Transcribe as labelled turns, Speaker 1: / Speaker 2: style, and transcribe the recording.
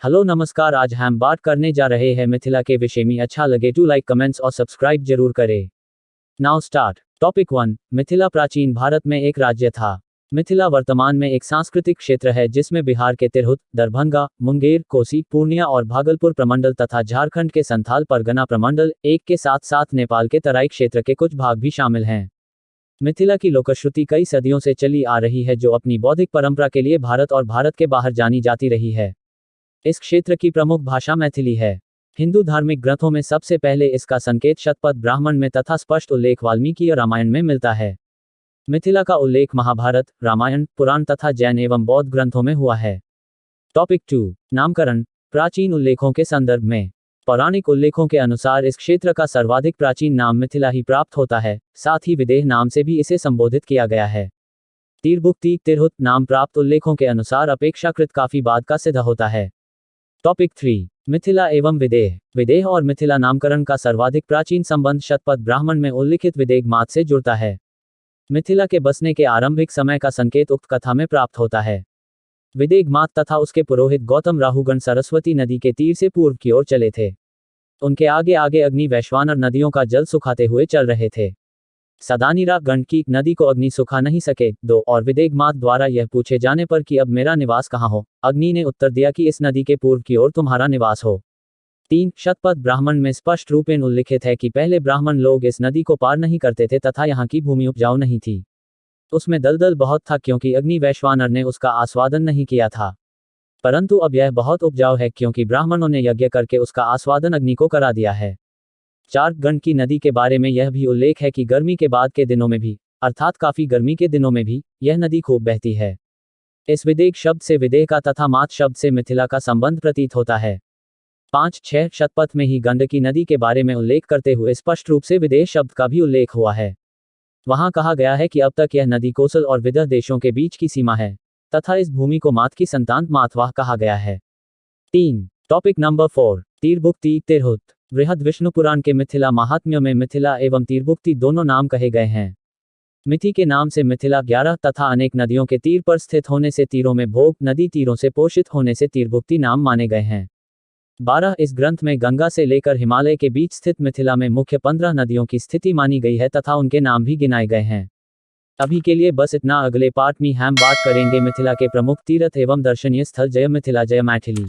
Speaker 1: Hello नमस्कार, आज हम बात करने जा रहे हैं मिथिला के विषय में। अच्छा लगे तो लाइक कमेंट्स और सब्सक्राइब जरूर करें। Now start. टॉपिक 1। मिथिला प्राचीन भारत में एक राज्य था। मिथिला वर्तमान में एक सांस्कृतिक क्षेत्र है जिसमें बिहार के तिरहुत, दरभंगा, मुंगेर, कोसी, पूर्णिया और भागलपुर प्रमंडल तथा झारखंड के संथाल परगना प्रमंडल एक के साथ साथ नेपाल के तराई क्षेत्र के कुछ भाग भी शामिल हैं। मिथिला की लोकश्रुति कई सदियों से चली आ रही है जो अपनी बौद्धिक परंपरा के लिए भारत और भारत के बाहर जानी जाती रही है। इस क्षेत्र की प्रमुख भाषा मैथिली है। हिंदू धार्मिक ग्रंथों में सबसे पहले इसका संकेत शतपथ ब्राह्मण में तथा स्पष्ट उल्लेख वाल्मीकि और रामायण में मिलता है। मिथिला का उल्लेख महाभारत, रामायण, पुराण तथा जैन एवं बौद्ध ग्रंथों में हुआ है। टॉपिक 2। नामकरण। प्राचीन उल्लेखों के संदर्भ में पौराणिक उल्लेखों के अनुसार इस क्षेत्र का सर्वाधिक प्राचीन नाम मिथिला ही प्राप्त होता है। साथ ही विदेह नाम से भी इसे संबोधित किया गया है। तीरभुक्ति, तिरहुत नाम प्राप्त उल्लेखों के अनुसार अपेक्षाकृत काफी बाद का सिद्ध होता है। टॉपिक 3। मिथिला एवं विदेह। विदेह और मिथिला नामकरण का सर्वाधिक प्राचीन संबंध शतपथ ब्राह्मण में उल्लिखित विदेह मात से जुड़ता है। मिथिला के बसने के आरंभिक समय का संकेत उक्त कथा में प्राप्त होता है। विदेह मात तथा उसके पुरोहित गौतम राहुगण सरस्वती नदी के तीर से पूर्व की ओर चले थे। उनके आगे आगे अग्नि वैश्वानर नदियों का जल सुखाते हुए चल रहे थे। सदानीरा गंडकी नदी को अग्नि सुखा नहीं सके। 2 और विदेह मात द्वारा यह पूछे जाने पर कि अब मेरा निवास कहाँ हो, अग्नि ने उत्तर दिया कि इस नदी के पूर्व की ओर तुम्हारा निवास हो। 3 शतपथ ब्राह्मण में स्पष्ट रूपेण उल्लिखित है कि पहले ब्राह्मण लोग इस नदी को पार नहीं करते थे तथा यहाँ की भूमि उपजाऊ नहीं थी। उसमें दलदल बहुत था क्योंकि अग्नि वैश्वानर ने उसका आस्वादन नहीं किया था। परंतु अब यह बहुत उपजाऊ है क्योंकि ब्राह्मणों ने यज्ञ करके उसका आस्वादन अग्नि को करा दिया है। 4 गंडकी नदी के बारे में यह भी उल्लेख है कि गर्मी के बाद के दिनों में भी, अर्थात काफी गर्मी के दिनों में भी, यह नदी खूब बहती है। इस विदेह शब्द से विदेह का तथा मात शब्द से मिथिला का संबंध प्रतीत होता है। 5-6 शतपथ में ही गंडकी नदी के बारे में उल्लेख करते हुए स्पष्ट रूप से विदेह शब्द का भी उल्लेख हुआ है। वहां कहा गया है कि अब तक यह नदी कोसल और विदह देशों के बीच की सीमा है तथा इस भूमि को मात की संतान मातवाह कहा गया है। 3। Topic number 4। तीरभुक्ति, तिरहुत। बृहद विष्णु पुराण के मिथिला महात्म्य में मिथिला एवं तीरभुक्ति दोनों नाम कहे गए हैं। मिथि के नाम से मिथिला 11 तथा अनेक नदियों के तीर पर स्थित होने से तीरों में भोग, नदी तीरों से पोषित होने से तीरभुक्ति नाम माने गए हैं। 12 इस ग्रंथ में गंगा से लेकर हिमालय के बीच स्थित मिथिला में मुख्य 15 नदियों की स्थिति मानी गई है तथा उनके नाम भी गिनाए गए हैं। अभी के लिए बस इतना। अगले पार्ट में हम बात करेंगे मिथिला के प्रमुख तीर्थ एवं दर्शनीय स्थल। जय मिथिला, जय मैथिली।